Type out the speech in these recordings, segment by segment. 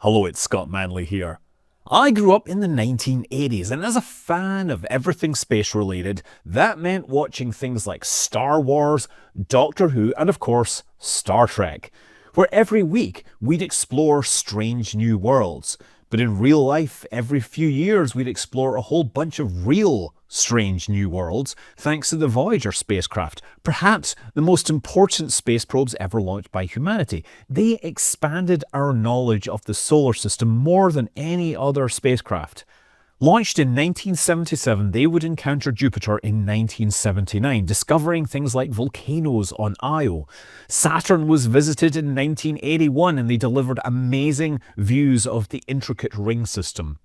Hello, it's Scott Manley here. I grew up in the 1980s, and as a fan of everything space-related, that meant watching things like Star Wars, Doctor Who, and of course, Star Trek, where every week we'd explore strange new worlds. But in real life, every few years we'd explore a whole bunch of real strange new worlds thanks to the Voyager spacecraft, perhaps the most important space probes ever launched by humanity. They expanded our knowledge of the solar system more than any other spacecraft. Launched in 1977, they would encounter Jupiter in 1979, discovering things like volcanoes on Io. Saturn was visited in 1981, and they delivered amazing views of the intricate ring system.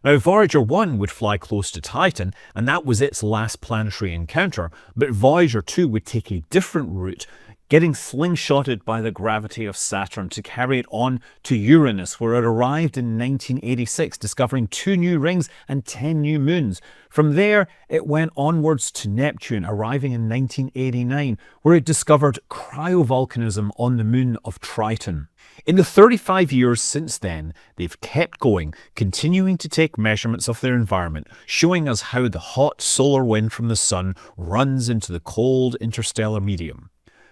Now, Voyager 1 would fly close to Titan, and that was its last planetary encounter, but Voyager 2 would take a different route, getting slingshotted by the gravity of Saturn to carry it on to Uranus, where it arrived in 1986, discovering 2 new rings and 10 new moons. From there, it went onwards to Neptune, arriving in 1989, where it discovered cryovolcanism on the moon of Triton. In the 35 years since then, they've kept going, continuing to take measurements of their environment, showing us how the hot solar wind from the sun runs into the cold interstellar medium.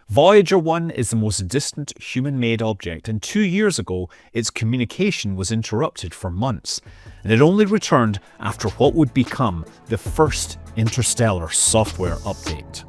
Voyager 1 is the most distant human-made object, and 2 years ago, its communication was interrupted for months, and it only returned after what would become the first interstellar software update.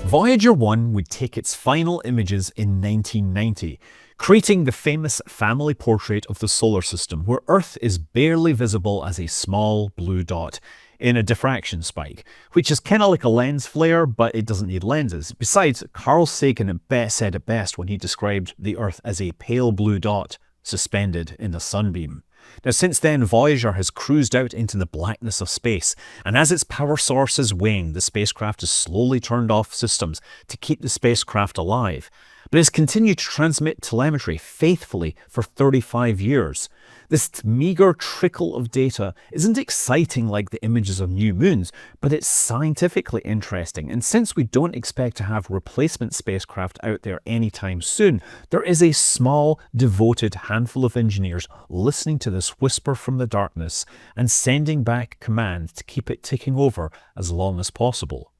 Voyager 1 would take its final images in 1990, creating the famous family portrait of the solar system, where Earth is barely visible as a small blue dot in a diffraction spike, which is kind of like a lens flare, but it doesn't need lenses. Besides, Carl Sagan said it best when he described the Earth as a pale blue dot suspended in a sunbeam. Now, since then, Voyager has cruised out into the blackness of space, and as its power sources wane, the spacecraft has slowly turned off systems to keep the spacecraft alive. But it's continued to transmit telemetry faithfully for 35 years. This meager trickle of data isn't exciting like the images of new moons, but it's scientifically interesting, and since we don't expect to have replacement spacecraft out there anytime soon, there is a small, devoted handful of engineers listening to this whisper from the darkness and sending back commands to keep it ticking over as long as possible.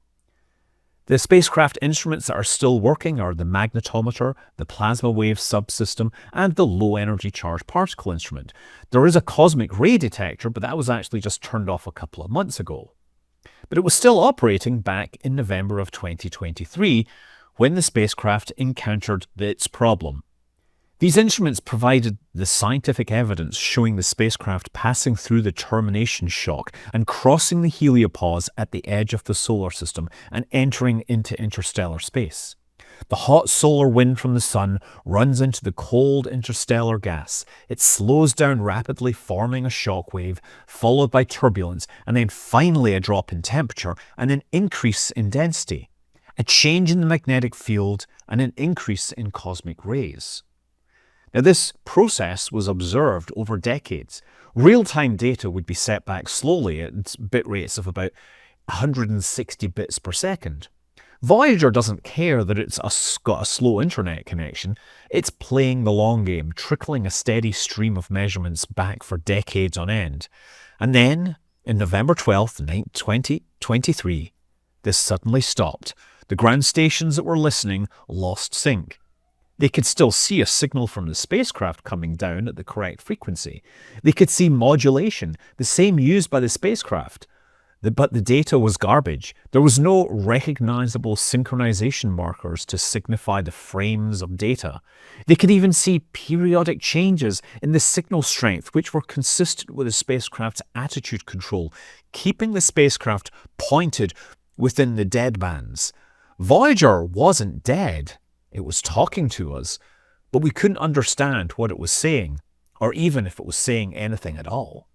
The spacecraft instruments that are still working are the magnetometer, the plasma wave subsystem, and the low-energy charged particle instrument. There is a cosmic ray detector, but that was actually just turned off a couple of months ago. But it was still operating back in November of 2023 when the spacecraft encountered its problem. These instruments provided the scientific evidence showing the spacecraft passing through the termination shock and crossing the heliopause at the edge of the solar system and entering into interstellar space. The hot solar wind from the sun runs into the cold interstellar gas. It slows down rapidly, forming a shock wave, followed by turbulence, and then finally a drop in temperature and an increase in density, a change in the magnetic field, and an increase in cosmic rays. Now, this process was observed over decades. Real-time data would be set back slowly at bit rates of about 160 bits per second. Voyager doesn't care that it's got a slow internet connection. It's playing the long game, trickling a steady stream of measurements back for decades on end. And then, in November 12th, 2023, this suddenly stopped. The ground stations that were listening lost sync. They could still see a signal from the spacecraft coming down at the correct frequency. They could see modulation, the same used by the spacecraft. But the data was garbage. There was no recognizable synchronization markers to signify the frames of data. They could even see periodic changes in the signal strength, which were consistent with the spacecraft's attitude control, keeping the spacecraft pointed within the dead bands. Voyager wasn't dead. It was talking to us, but we couldn't understand what it was saying, or even if it was saying anything at all.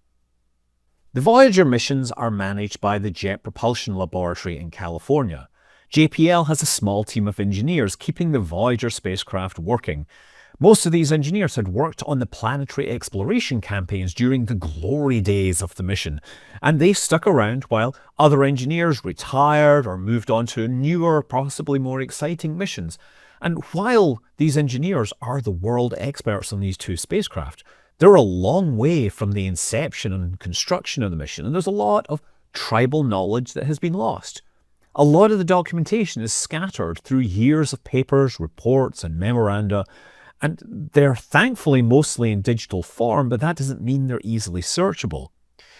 The Voyager missions are managed by the Jet Propulsion Laboratory in California. JPL has a small team of engineers keeping the Voyager spacecraft working. Most of these engineers had worked on the planetary exploration campaigns during the glory days of the mission, and they stuck around while other engineers retired or moved on to newer, possibly more exciting missions. And while these engineers are the world experts on these two spacecraft, they're a long way from the inception and construction of the mission, and there's a lot of tribal knowledge that has been lost. A lot of the documentation is scattered through years of papers, reports, and memoranda, and they're thankfully mostly in digital form, but that doesn't mean they're easily searchable.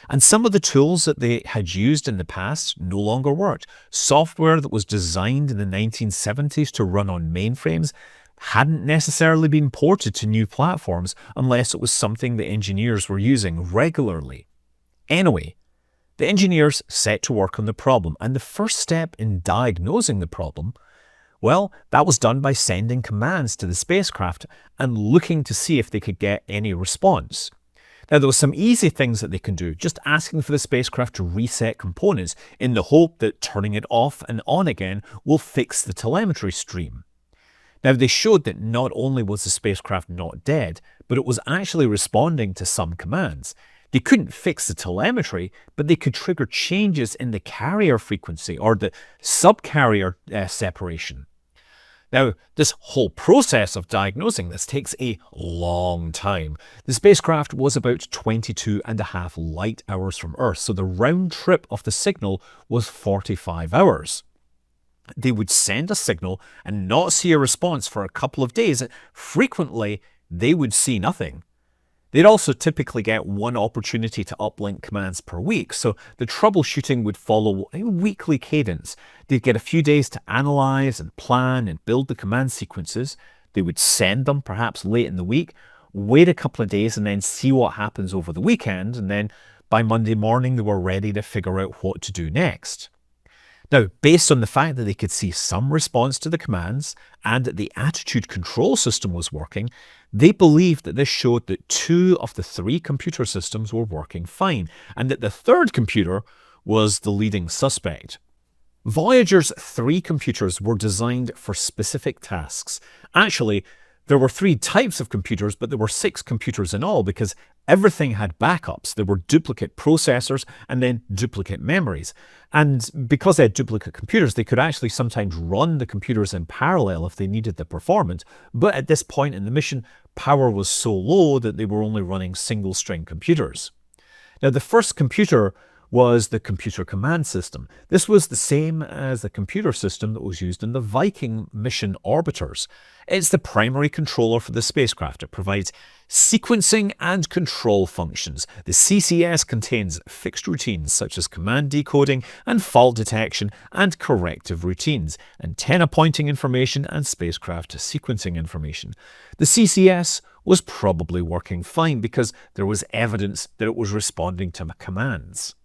And some of the tools that they had used in the past no longer worked. Software that was designed in the 1970s to run on mainframes hadn't necessarily been ported to new platforms unless it was something the engineers were using regularly. Anyway, the engineers set to work on the problem, and the first step in diagnosing the problem, well, that was done by sending commands to the spacecraft and looking to see if they could get any response. Now, there were some easy things that they can do, just asking for the spacecraft to reset components in the hope that turning it off and on again will fix the telemetry stream. Now, they showed that not only was the spacecraft not dead, but it was actually responding to some commands. They couldn't fix the telemetry, but they could trigger changes in the carrier frequency or the subcarrier separation. Now, this whole process of diagnosing this takes a long time. The spacecraft was about 22.5 light hours from Earth, so the round trip of the signal was 45 hours. They would send a signal and not see a response for a couple of days. Frequently, they would see nothing. They'd also typically get one opportunity to uplink commands per week, so the troubleshooting would follow a weekly cadence. They'd get a few days to analyze and plan and build the command sequences. They would send them perhaps late in the week, wait a couple of days and then see what happens over the weekend, and then by Monday morning they were ready to figure out what to do next. Now, based on the fact that they could see some response to the commands and that the attitude control system was working, they believed that this showed that 2 of the 3 computer systems were working fine, and that the third computer was the leading suspect. Voyager's 3 computers were designed for specific tasks. Actually, there were 3 types of computers, but there were 6 computers in all because everything had backups. There were duplicate processors and then duplicate memories. And because they had duplicate computers, they could actually sometimes run the computers in parallel if they needed the performance. But at this point in the mission, power was so low that they were only running single-string computers. Now, the first computer was the computer command system. This was the same as the computer system that was used in the Viking mission orbiters. It's the primary controller for the spacecraft. It provides sequencing and control functions. The CCS contains fixed routines such as command decoding and fault detection and corrective routines, antenna pointing information and spacecraft sequencing information. The CCS was probably working fine because there was evidence that it was responding to commands.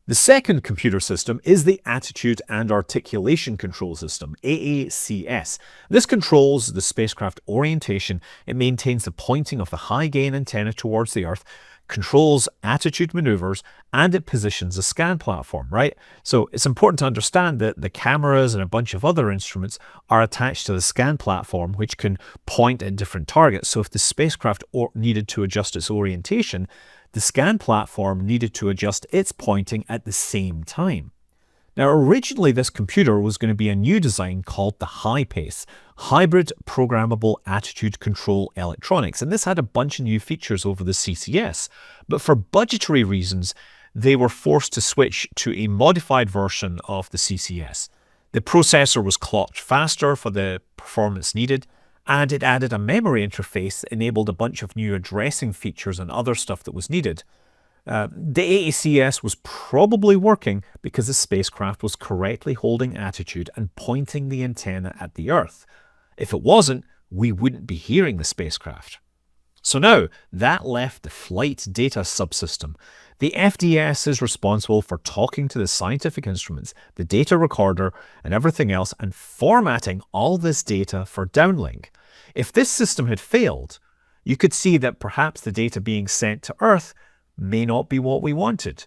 The second computer system is the Attitude and Articulation Control System, AACS. This controls the spacecraft orientation, it maintains the pointing of the high-gain antenna towards the Earth, controls attitude maneuvers, and it positions a scan platform, right? So it's important to understand that the cameras and a bunch of other instruments are attached to the scan platform, which can point at different targets. So if the spacecraft needed to adjust its orientation, the scan platform needed to adjust its pointing at the same time. Now, originally this computer was going to be a new design called the HiPACE, Hybrid Programmable Attitude Control Electronics, and this had a bunch of new features over the CCS, but for budgetary reasons, they were forced to switch to a modified version of the CCS. The processor was clocked faster for the performance needed, and it added a memory interface that enabled a bunch of new addressing features and other stuff that was needed. The AACS was probably working because the spacecraft was correctly holding attitude and pointing the antenna at the Earth. If it wasn't, we wouldn't be hearing the spacecraft. So now, that left the flight data subsystem. The FDS is responsible for talking to the scientific instruments, the data recorder, and everything else, and formatting all this data for downlink. If this system had failed, you could see that perhaps the data being sent to Earth may not be what we wanted.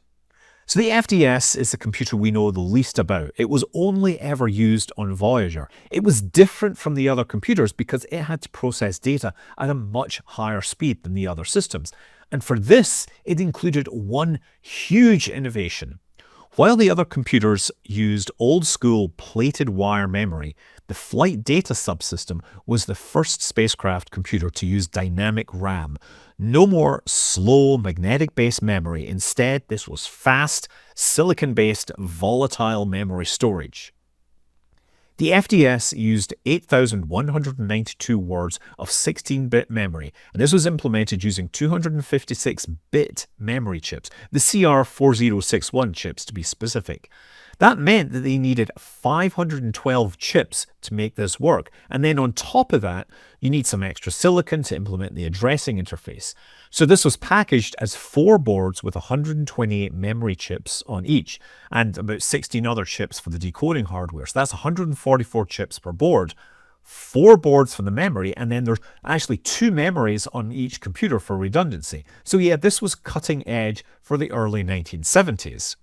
So the FDS is the computer we know the least about. It was only ever used on Voyager. It was different from the other computers because it had to process data at a much higher speed than the other systems. And for this, it included one huge innovation. While the other computers used old-school plated wire memory, the Flight Data Subsystem was the first spacecraft computer to use dynamic RAM. No more slow magnetic-based memory. Instead, this was fast, silicon-based, volatile memory storage. The FDS used 8,192 words of 16-bit memory, and this was implemented using 256-bit memory chips, the CR4061 chips to be specific. That meant that they needed 512 chips to make this work, and then on top of that, you need some extra silicon to implement the addressing interface. So this was packaged as 4 boards with 128 memory chips on each, and about 16 other chips for the decoding hardware. So that's 144 chips per board, 4 boards for the memory, and then there's actually 2 memories on each computer for redundancy. So yeah, this was cutting edge for the early 1970s.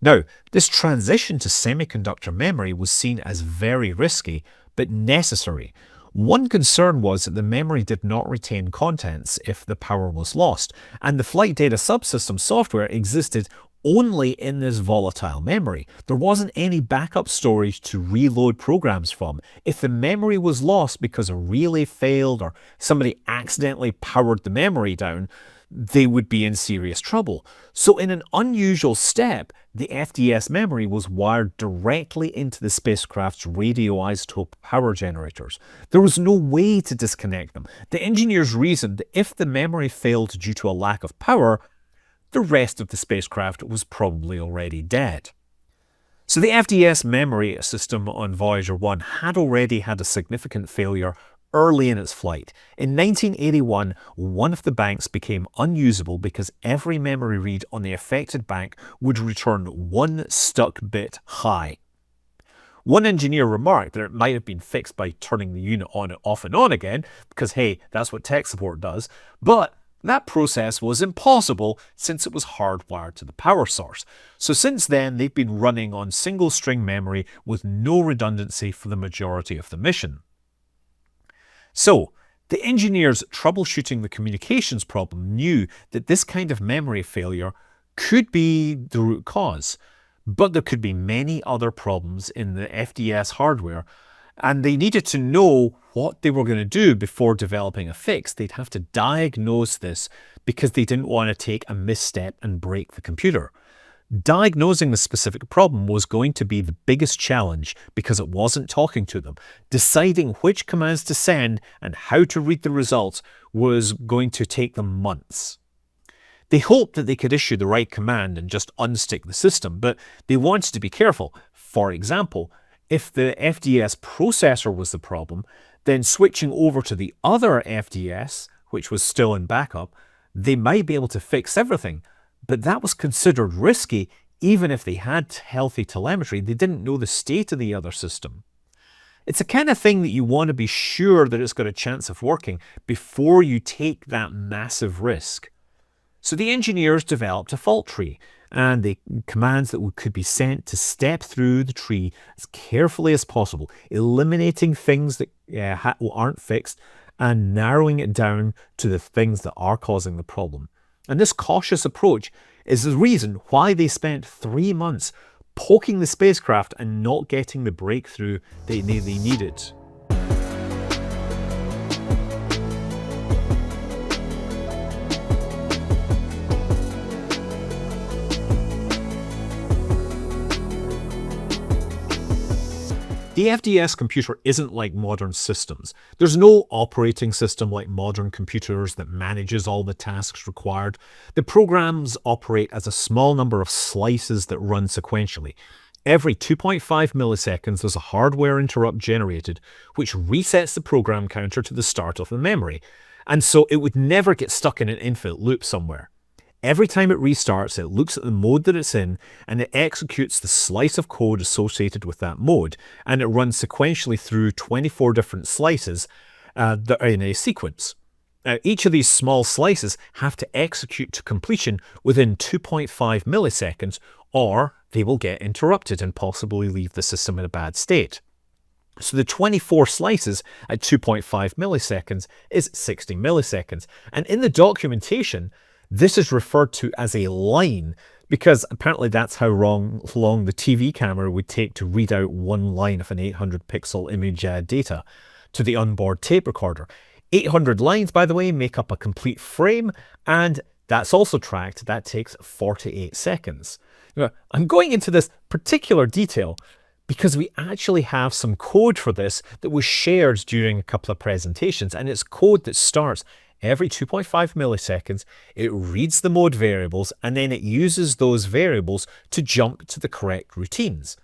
Now, this transition to semiconductor memory was seen as very risky, but necessary. One concern was that the memory did not retain contents if the power was lost, and the Flight Data Subsystem software existed only in this volatile memory. There wasn't any backup storage to reload programs from. If the memory was lost because a relay failed or somebody accidentally powered the memory down, they would be in serious trouble. So in an unusual step, the FDS memory was wired directly into the spacecraft's radioisotope power generators. There was no way to disconnect them. The engineers reasoned that if the memory failed due to a lack of power, the rest of the spacecraft was probably already dead. So the FDS memory system on Voyager 1 had already had a significant failure early in its flight. In 1981, one of the banks became unusable because every memory read on the affected bank would return 1 stuck bit high. One engineer remarked that it might have been fixed by turning the unit on and off and on again, because hey, that's what tech support does, but that process was impossible since it was hardwired to the power source. So since then, they've been running on single string memory with no redundancy for the majority of the mission. So, the engineers troubleshooting the communications problem knew that this kind of memory failure could be the root cause, but there could be many other problems in the FDS hardware, and they needed to know what they were going to do before developing a fix. They'd have to diagnose this because they didn't want to take a misstep and break the computer. Diagnosing the specific problem was going to be the biggest challenge because it wasn't talking to them. Deciding which commands to send and how to read the results was going to take them months. They hoped that they could issue the right command and just unstick the system, but they wanted to be careful. For example, if the FDS processor was the problem, then switching over to the other FDS, which was still in backup, they might be able to fix everything. But that was considered risky. Even if they had healthy telemetry, they didn't know the state of the other system. It's the kind of thing that you want to be sure that it's got a chance of working before you take that massive risk. So the engineers developed a fault tree, and the commands that could be sent to step through the tree as carefully as possible, eliminating things that aren't fixed and narrowing it down to the things that are causing the problem. And this cautious approach is the reason why they spent 3 months poking the spacecraft and not getting the breakthrough they needed. The FDS computer isn't like modern systems. There's no operating system like modern computers that manages all the tasks required. The programs operate as a small number of slices that run sequentially. Every 2.5 milliseconds, there's a hardware interrupt generated, which resets the program counter to the start of the memory. And so it would never get stuck in an infinite loop somewhere. Every time it restarts, it looks at the mode that it's in and it executes the slice of code associated with that mode, and it runs sequentially through 24 different slices that are in a sequence. Each of these small slices have to execute to completion within 2.5 milliseconds, or they will get interrupted and possibly leave the system in a bad state. So the 24 slices at 2.5 milliseconds is 60 milliseconds. And in the documentation, this is referred to as a line because apparently that's how long the TV camera would take to read out one line of an 800 pixel image data to the onboard tape recorder. 800 lines, by the way, make up a complete frame, and that's also tracked. That takes 48 seconds. Now, I'm going into this particular detail because we actually have some code for this that was shared during a couple of presentations, and it's code that starts every 2.5 milliseconds. It reads the mode variables, and then it uses those variables to jump to the correct routines.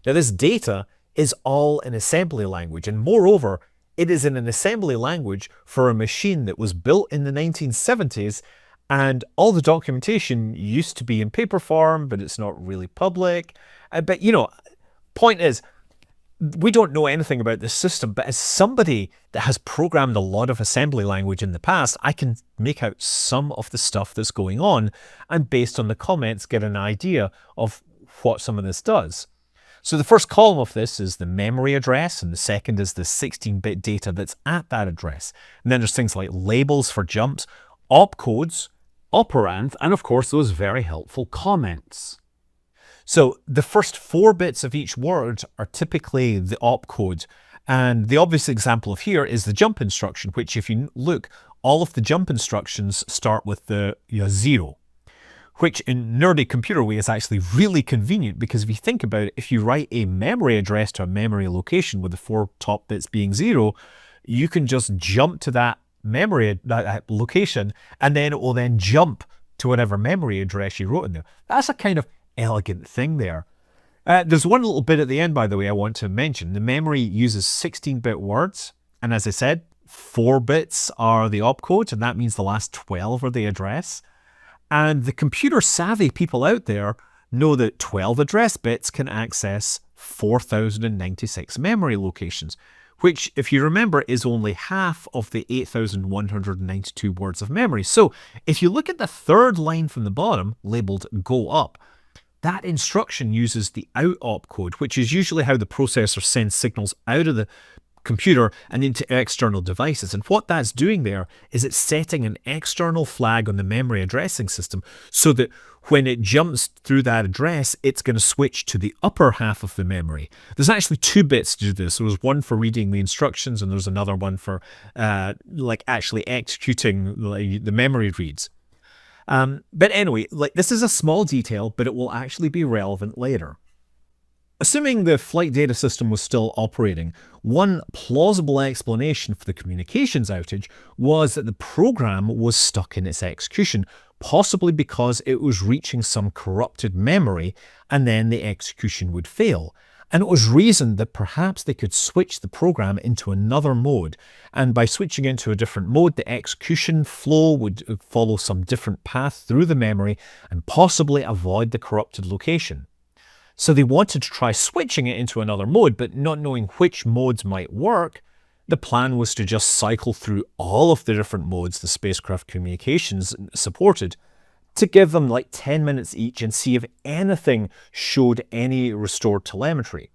Now, this data is all in assembly language, and moreover, it is in an assembly language for a machine that was built in the 1970s, and all the documentation used to be in paper form, but it's not really public. But, you know, point is, we don't know anything about this system, but as somebody that has programmed a lot of assembly language in the past, I can make out some of the stuff that's going on, and based on the comments, get an idea of what some of this does. So the first column of this is the memory address, and the second is the 16-bit data that's at that address. And then there's things like labels for jumps, opcodes, operands, and of course those very helpful comments. So the first 4 bits of each word are typically the opcode. And the obvious example of here is the jump instruction, which if you look, all of the jump instructions start with the 0, which in nerdy computer way is actually really convenient because if you think about it, if you write a memory address to a memory location with the 4 top bits being 0, you can just jump to that memory that location, and then it will then jump to whatever memory address you wrote in there. That's a kind of elegant thing there. There's one little bit at the end, by the way, I want to mention. The memory uses 16-bit words, and as I said, 4 bits are the opcode, and that means the last 12 are the address. And the computer-savvy people out there know that 12 address bits can access 4,096 memory locations, which, if you remember, is only half of the 8,192 words of memory. So if you look at the third line from the bottom, labeled Go Up, that instruction uses the out opcode, which is usually how the processor sends signals out of the computer and into external devices. And what that's doing there is it's setting an external flag on the memory addressing system so that when it jumps through that address, it's going to switch to the upper half of the memory. There's actually 2 bits to do this. There was one for reading the instructions, and there's another one for actually executing the memory reads. But anyway, this is a small detail, but it will actually be relevant later. Assuming the flight data system was still operating, one plausible explanation for the communications outage was that the program was stuck in its execution, possibly because it was reaching some corrupted memory and then the execution would fail. And it was reasoned that perhaps they could switch the program into another mode. And by switching into a different mode, the execution flow would follow some different path through the memory and possibly avoid the corrupted location. So they wanted to try switching it into another mode, but not knowing which modes might work, the plan was to just cycle through all of the different modes the spacecraft communications supported to give them like 10 minutes each and see if anything showed any restored telemetry.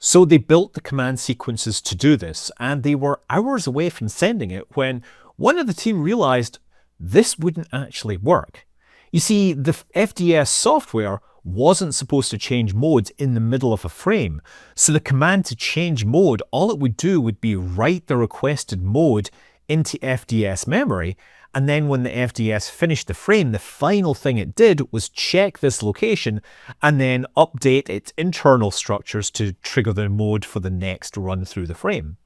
So they built the command sequences to do this, and they were hours away from sending it when one of the team realized this wouldn't actually work. You see, the FDS software wasn't supposed to change modes in the middle of a frame. So the command to change mode, all it would do would be write the requested mode into FDS memory, and then when the FDS finished the frame, the final thing it did was check this location and then update its internal structures to trigger the mode for the next run through the frame.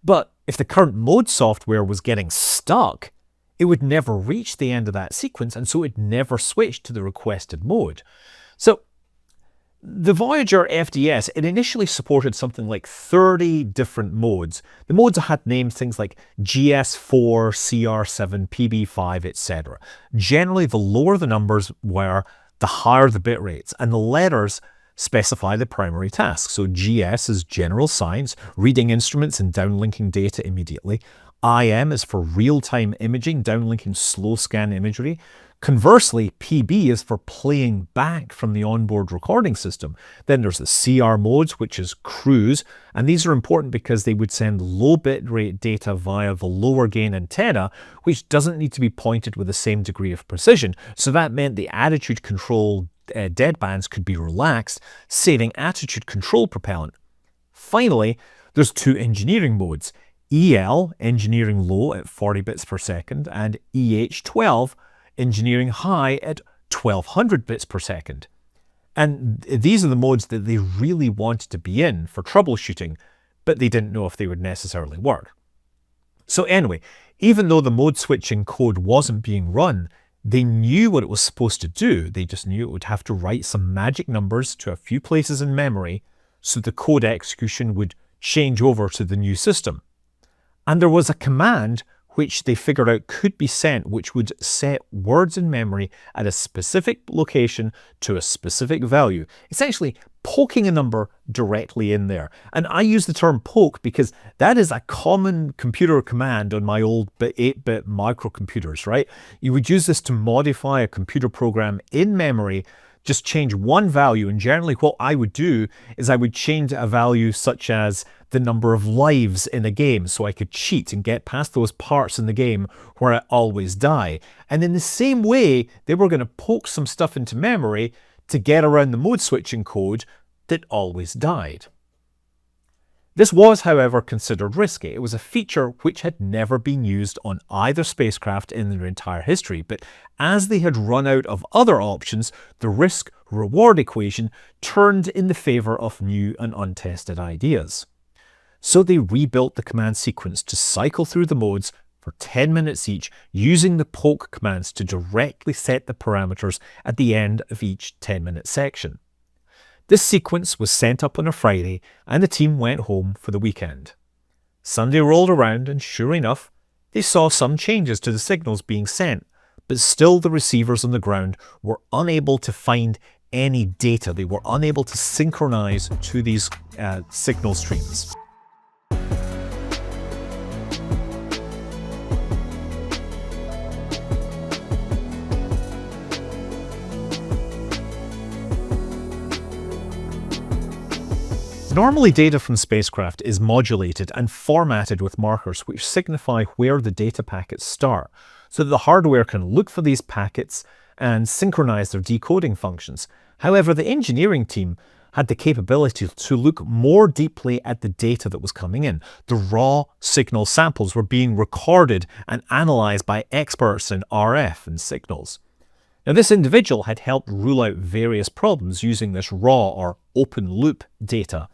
But if the current mode software was getting stuck, it would never reach the end of that sequence, and so it never switched to the requested mode. So the Voyager FDS, it initially supported something like 30 different modes. The modes had names things like GS4, CR7, PB5, etc. Generally, the lower the numbers were, the higher the bit rates, and the letters specify the primary task. So GS is general science, reading instruments and downlinking data immediately. IM is for real-time imaging, downlinking slow scan imagery. Conversely, PB is for playing back from the onboard recording system. Then there's the CR modes, which is cruise, and these are important because they would send low bitrate data via the lower gain antenna, which doesn't need to be pointed with the same degree of precision. So that meant the attitude control deadbands could be relaxed, saving attitude control propellant. Finally, there's two engineering modes, EL, engineering low at 40 bits per second, and EH12, engineering high at 1200 bits per second. And these are the modes that they really wanted to be in for troubleshooting, but they didn't know if they would necessarily work. So anyway, even though the mode switching code wasn't being run, they knew what it was supposed to do. They just knew it would have to write some magic numbers to a few places in memory so the code execution would change over to the new system. And there was a command which they figured out could be sent, which would set words in memory at a specific location to a specific value, essentially poking a number directly in there. And I use the term poke because that is a common computer command on my old 8-bit microcomputers, right? You would use this to modify a computer program in memory, just change one value, and generally what I would do is I would change a value such as the number of lives in a game so I could cheat and get past those parts in the game where I always die. And in the same way, they were going to poke some stuff into memory to get around the mode switching code that always died. This was, however, considered risky. It was a feature which had never been used on either spacecraft in their entire history, but as they had run out of other options, the risk-reward equation turned in the favour of new and untested ideas. So they rebuilt the command sequence to cycle through the modes for 10 minutes each, using the poke commands to directly set the parameters at the end of each 10-minute section. This sequence was sent up on a Friday, and the team went home for the weekend. Sunday rolled around, and sure enough, they saw some changes to the signals being sent, but still the receivers on the ground were unable to find any data. They were unable to synchronize to these signal streams. Normally, data from spacecraft is modulated and formatted with markers which signify where the data packets start, so that the hardware can look for these packets and synchronize their decoding functions. However, the engineering team had the capability to look more deeply at the data that was coming in. The raw signal samples were being recorded and analyzed by experts in RF and signals. Now, this individual had helped rule out various problems using this raw or open loop data.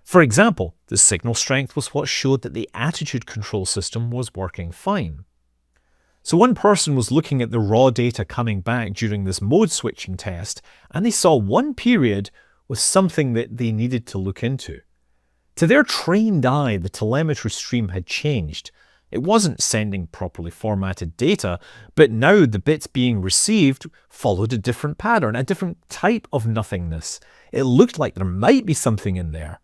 For example, the signal strength was what showed that the attitude control system was working fine. So one person was looking at the raw data coming back during this mode switching test, and they saw one period with something that they needed to look into. To their trained eye, the telemetry stream had changed. It wasn't sending properly formatted data, but now the bits being received followed a different pattern, a different type of nothingness. It looked like there might be something in there.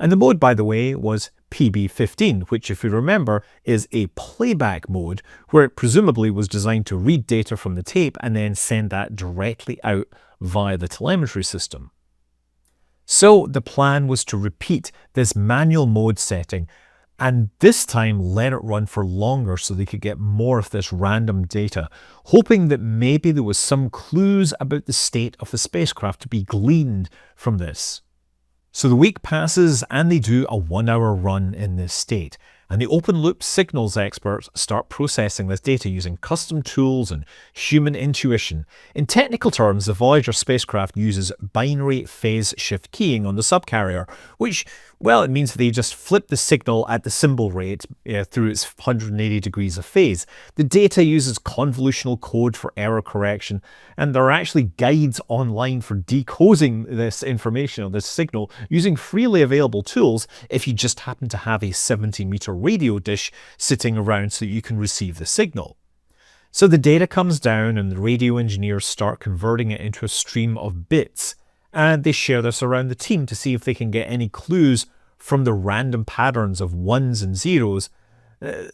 And the mode, by the way, was PB15, which, if you remember, is a playback mode where it presumably was designed to read data from the tape and then send that directly out via the telemetry system. So the plan was to repeat this manual mode setting, and this time let it run for longer so they could get more of this random data, hoping that maybe there was some clues about the state of the spacecraft to be gleaned from this. So the week passes and they do a 1-hour run in this state, and the open loop signals experts start processing this data using custom tools and human intuition. In technical terms, the Voyager spacecraft uses binary phase shift keying on the subcarrier, which, well, it means they just flip the signal at the symbol rate through its 180 degrees of phase. The data uses convolutional code for error correction, and there are actually guides online for decoding this information or this signal using freely available tools if you just happen to have a 70-meter radio dish sitting around so you can receive the signal. So the data comes down and the radio engineers start converting it into a stream of bits, and they share this around the team to see if they can get any clues from the random patterns of ones and zeros.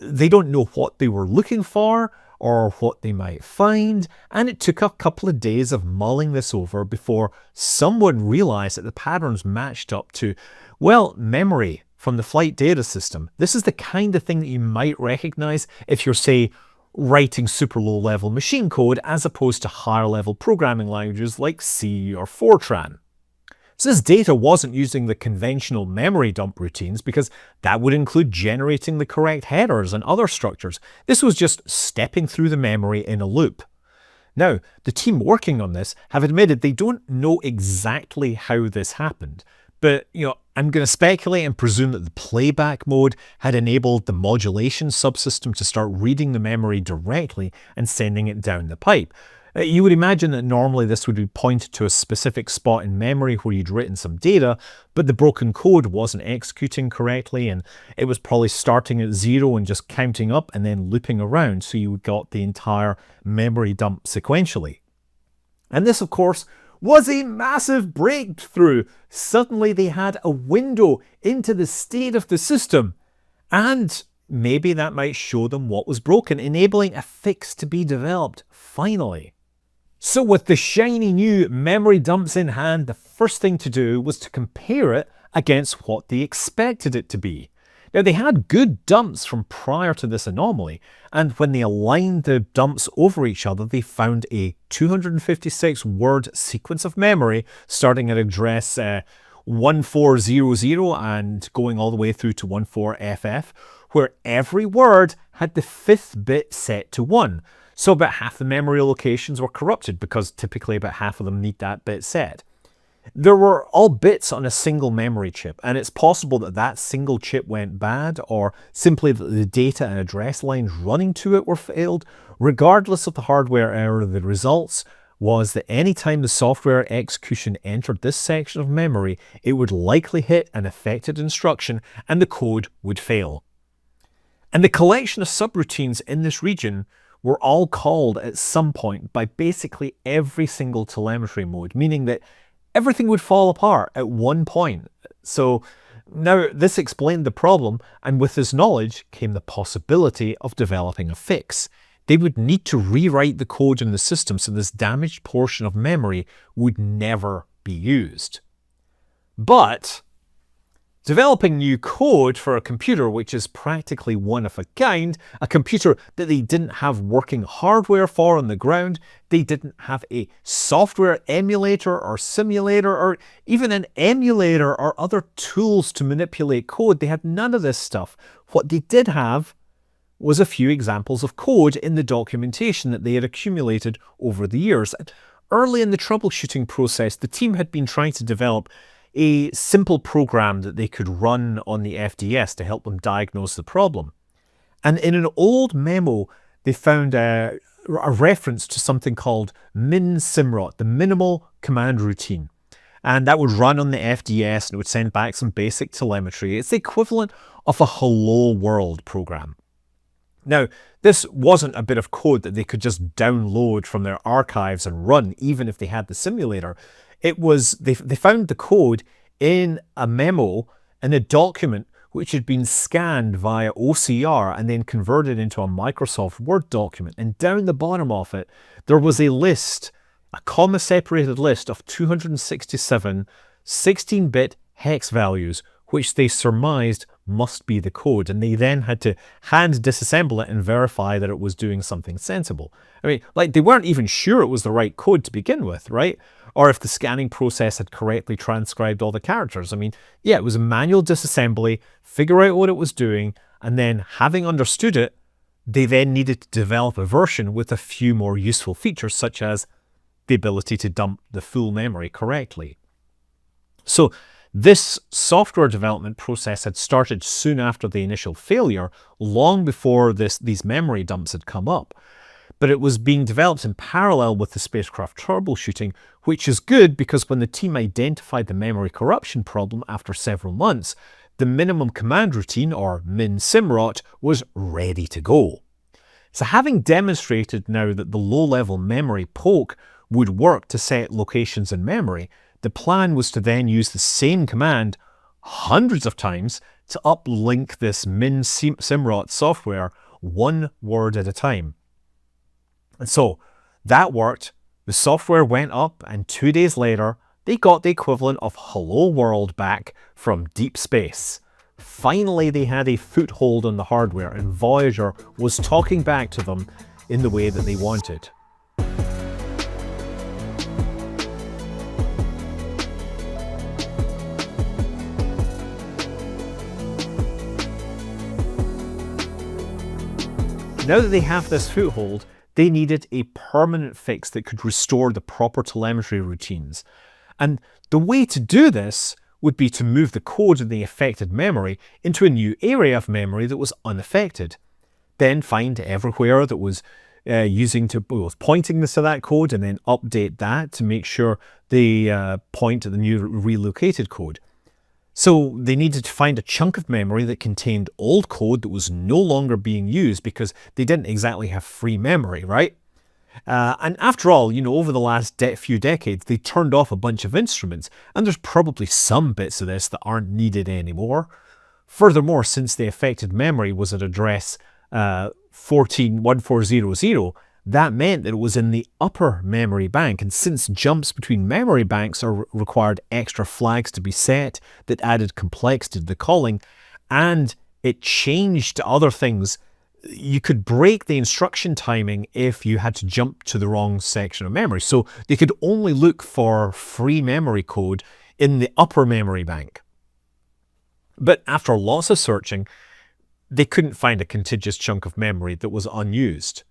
They don't know what they were looking for or what they might find, and it took a couple of days of mulling this over before someone realized that the patterns matched up to, well, memory from the flight data system. This is the kind of thing that you might recognize if you're, say, writing super low-level machine code as opposed to higher-level programming languages like C or Fortran. So this data wasn't using the conventional memory dump routines because that would include generating the correct headers and other structures. This was just stepping through the memory in a loop. Now, the team working on this have admitted they don't know exactly how this happened, but I'm going to speculate and presume that the playback mode had enabled the modulation subsystem to start reading the memory directly and sending it down the pipe. You would imagine that normally this would be pointed to a specific spot in memory where you'd written some data, but the broken code wasn't executing correctly, and it was probably starting at 0 and just counting up and then looping around, so you got the entire memory dump sequentially. And this, of course, was a massive breakthrough. Suddenly they had a window into the state of the system, and maybe that might show them what was broken, enabling a fix to be developed, finally. So with the shiny new memory dumps in hand, the first thing to do was to compare it against what they expected it to be. Now, they had good dumps from prior to this anomaly, and when they aligned the dumps over each other, they found a 256-word sequence of memory starting at address 1400 and going all the way through to 14FF, where every word had the 5th bit set to 1. So about half the memory locations were corrupted because typically about half of them need that bit set. There were all bits on a single memory chip, and it's possible that that single chip went bad, or simply that the data and address lines running to it were failed. Regardless of the hardware error, the results was that any time the software execution entered this section of memory, it would likely hit an affected instruction and the code would fail. And the collection of subroutines in this region were all called at some point by basically every single telemetry mode, meaning that everything would fall apart at one point. So now this explained the problem, and with this knowledge came the possibility of developing a fix. They would need to rewrite the code in the system so this damaged portion of memory would never be used. But developing new code for a computer which is practically one of a kind, a computer that they didn't have working hardware for on the ground, they didn't have a software emulator or simulator or even an emulator or other tools to manipulate code. They had none of this stuff. What they did have was a few examples of code in the documentation that they had accumulated over the years. Early in the troubleshooting process, the team had been trying to develop a simple program that they could run on the FDS to help them diagnose the problem. And in an old memo, they found a reference to something called min-simrot, the minimal command routine. And that would run on the FDS and it would send back some basic telemetry. It's the equivalent of a hello world program. Now, this wasn't a bit of code that they could just download from their archives and run, even if they had the simulator. It was, they found the code in a memo in a document which had been scanned via OCR and then converted into a Microsoft Word document. And down the bottom of it, there was a list, a comma-separated list of 267 16-bit hex values, which they surmised must be the code. And they then had to hand disassemble it and verify that it was doing something sensible. I mean, like, they weren't even sure it was the right code to begin with, right? Or if the scanning process had correctly transcribed all the characters. I mean, yeah, it was a manual disassembly, figure out what it was doing, and then having understood it, they then needed to develop a version with a few more useful features, such as the ability to dump the full memory correctly. So this software development process had started soon after the initial failure, long before these memory dumps had come up. But it was being developed in parallel with the spacecraft troubleshooting, which is good because when the team identified the memory corruption problem after several months, the minimum command routine, or min-simrot, was ready to go. So having demonstrated now that the low-level memory poke would work to set locations in memory, the plan was to then use the same command hundreds of times to uplink this min-simrot software one word at a time. And so that worked. The software went up, and 2 days later, they got the equivalent of Hello World back from deep space. Finally, they had a foothold on the hardware, and Voyager was talking back to them in the way that they wanted. Now that they have this foothold, they needed a permanent fix that could restore the proper telemetry routines. And the way to do this would be to move the code in the affected memory into a new area of memory that was unaffected. Then find everywhere that was pointing to that code, and then update that to make sure they point to the new relocated code. So they needed to find a chunk of memory that contained old code that was no longer being used because they didn't exactly have free memory, right? And after all, over the last few decades, they turned off a bunch of instruments, and there's probably some bits of this that aren't needed anymore. Furthermore, since the affected memory was at address 141400, that meant that it was in the upper memory bank, and since jumps between memory banks required extra flags to be set that added complexity to the calling, and it changed other things, you could break the instruction timing if you had to jump to the wrong section of memory. So they could only look for free memory code in the upper memory bank. But after lots of searching, they couldn't find a contiguous chunk of memory that was unused.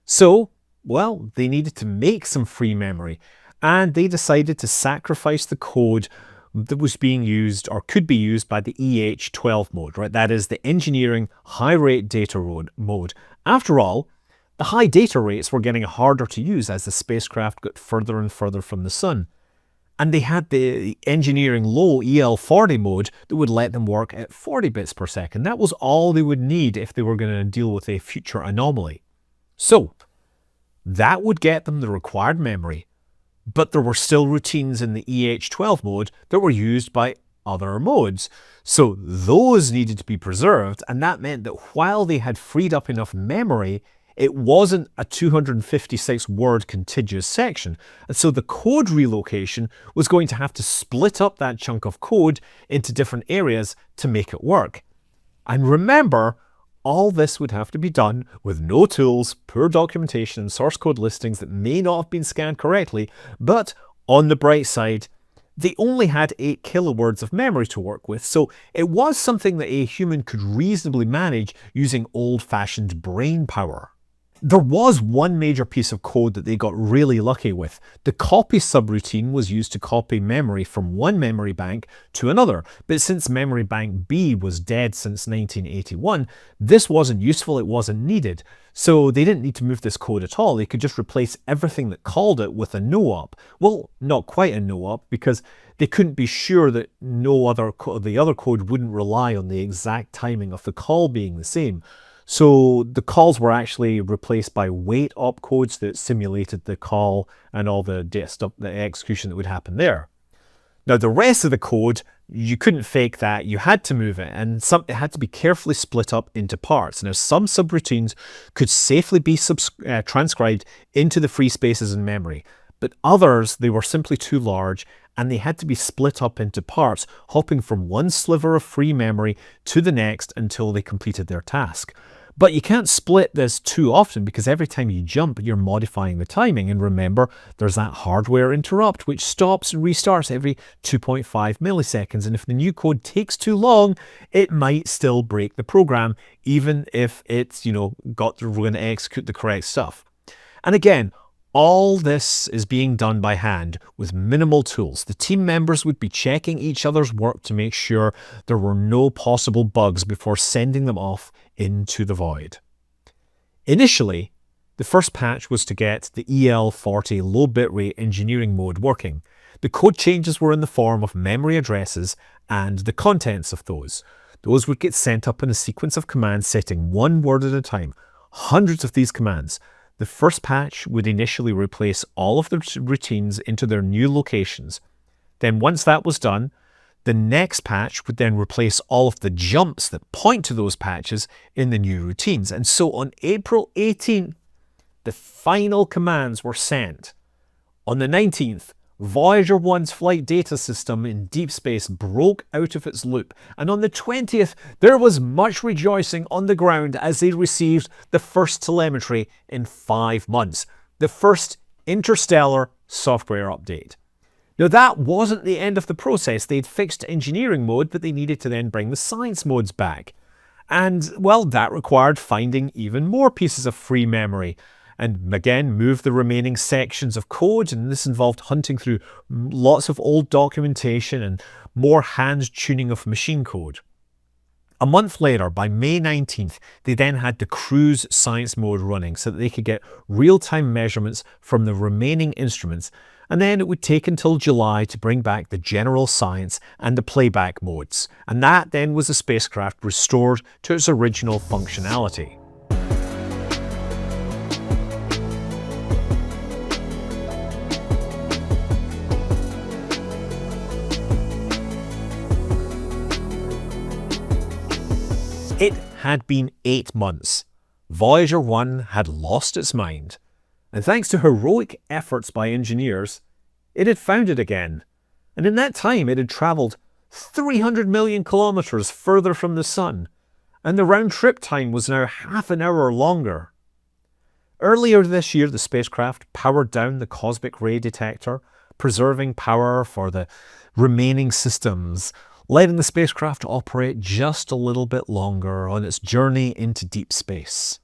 So, well, they needed to make some free memory, and they decided to sacrifice the code that was being used or could be used by the EH12 mode, right? That is the engineering high rate data mode. After all, the high data rates were getting harder to use as the spacecraft got further and further from the sun. And they had the engineering low EL40 mode that would let them work at 40 bits per second. That was all they would need if they were going to deal with a future anomaly. So that would get them the required memory, but there were still routines in the EH12 mode that were used by other modes. So those needed to be preserved, and that meant that while they had freed up enough memory, it wasn't a 256 word contiguous section. And so the code relocation was going to have to split up that chunk of code into different areas to make it work. And remember, all this would have to be done with no tools, poor documentation, and source code listings that may not have been scanned correctly, but on the bright side, they only had 8 kilowords of memory to work with, so it was something that a human could reasonably manage using old-fashioned brain power. There was one major piece of code that they got really lucky with. The copy subroutine was used to copy memory from one memory bank to another, but since memory bank B was dead since 1981, this wasn't useful, it wasn't needed. So they didn't need to move this code at all, they could just replace everything that called it with a no-op. Well, not quite a no-op, because they couldn't be sure that the other code wouldn't rely on the exact timing of the call being the same. So the calls were actually replaced by wait opcodes that simulated the call and all the data stuff, the execution that would happen there. Now the rest of the code, you couldn't fake that, you had to move it, and it had to be carefully split up into parts. Now some subroutines could safely be transcribed into the free spaces in memory, but others, they were simply too large and they had to be split up into parts, hopping from one sliver of free memory to the next until they completed their task. But you can't split this too often because every time you jump, you're modifying the timing. And remember, there's that hardware interrupt, which stops and restarts every 2.5 milliseconds. And if the new code takes too long, it might still break the program, even if it's, we're going to execute the correct stuff. And again, all this is being done by hand with minimal tools. The team members would be checking each other's work to make sure there were no possible bugs before sending them off into the void. Initially, the first patch was to get the EL40 low bitrate engineering mode working. The code changes were in the form of memory addresses and the contents of those. Those would get sent up in a sequence of commands setting one word at a time. Hundreds of these commands. The first patch would initially replace all of the routines into their new locations. Then once that was done, the next patch would then replace all of the jumps that point to those patches in the new routines. And so on April 18th, the final commands were sent. On the 19th, Voyager 1's flight data system in deep space broke out of its loop, and on the 20th, there was much rejoicing on the ground as they received the first telemetry in 5 months, the first Interstellar software update. Now, that wasn't the end of the process. They'd fixed engineering mode, but they needed to then bring the science modes back. And, well, that required finding even more pieces of free memory, and again move the remaining sections of code, and this involved hunting through lots of old documentation and more hand-tuning of machine code. A month later, by May 19th, they then had the cruise science mode running so that they could get real-time measurements from the remaining instruments, and then it would take until July to bring back the general science and the playback modes, and that then was the spacecraft restored to its original functionality. It had been 8 months. Voyager 1 had lost its mind, and thanks to heroic efforts by engineers, it had found it again. And in that time, it had travelled 300 million kilometres further from the Sun, and the round-trip time was now half an hour longer. Earlier this year, the spacecraft powered down the cosmic ray detector, preserving power for the remaining systems, letting the spacecraft operate just a little bit longer on its journey into deep space.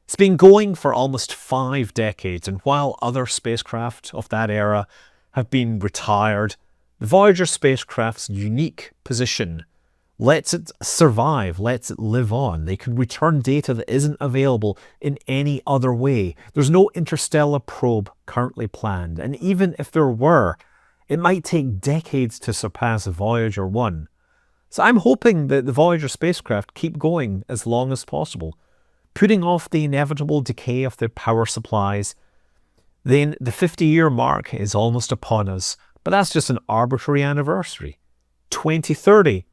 It's been going for almost 5 decades, and while other spacecraft of that era have been retired, the Voyager spacecraft's unique position lets it survive, lets it live on. They can return data that isn't available in any other way. There's no interstellar probe currently planned, and even if there were, it might take decades to surpass Voyager 1. So I'm hoping that the Voyager spacecraft keep going as long as possible, putting off the inevitable decay of their power supplies. Then the 50-year mark is almost upon us, but that's just an arbitrary anniversary. 2030,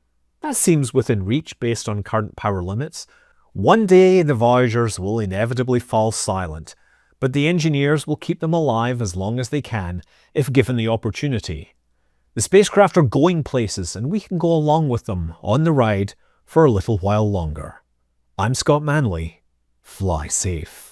that seems within reach based on current power limits. One day the Voyagers will inevitably fall silent, but the engineers will keep them alive as long as they can, if given the opportunity. The spacecraft are going places, and we can go along with them on the ride for a little while longer. I'm Scott Manley. Fly safe.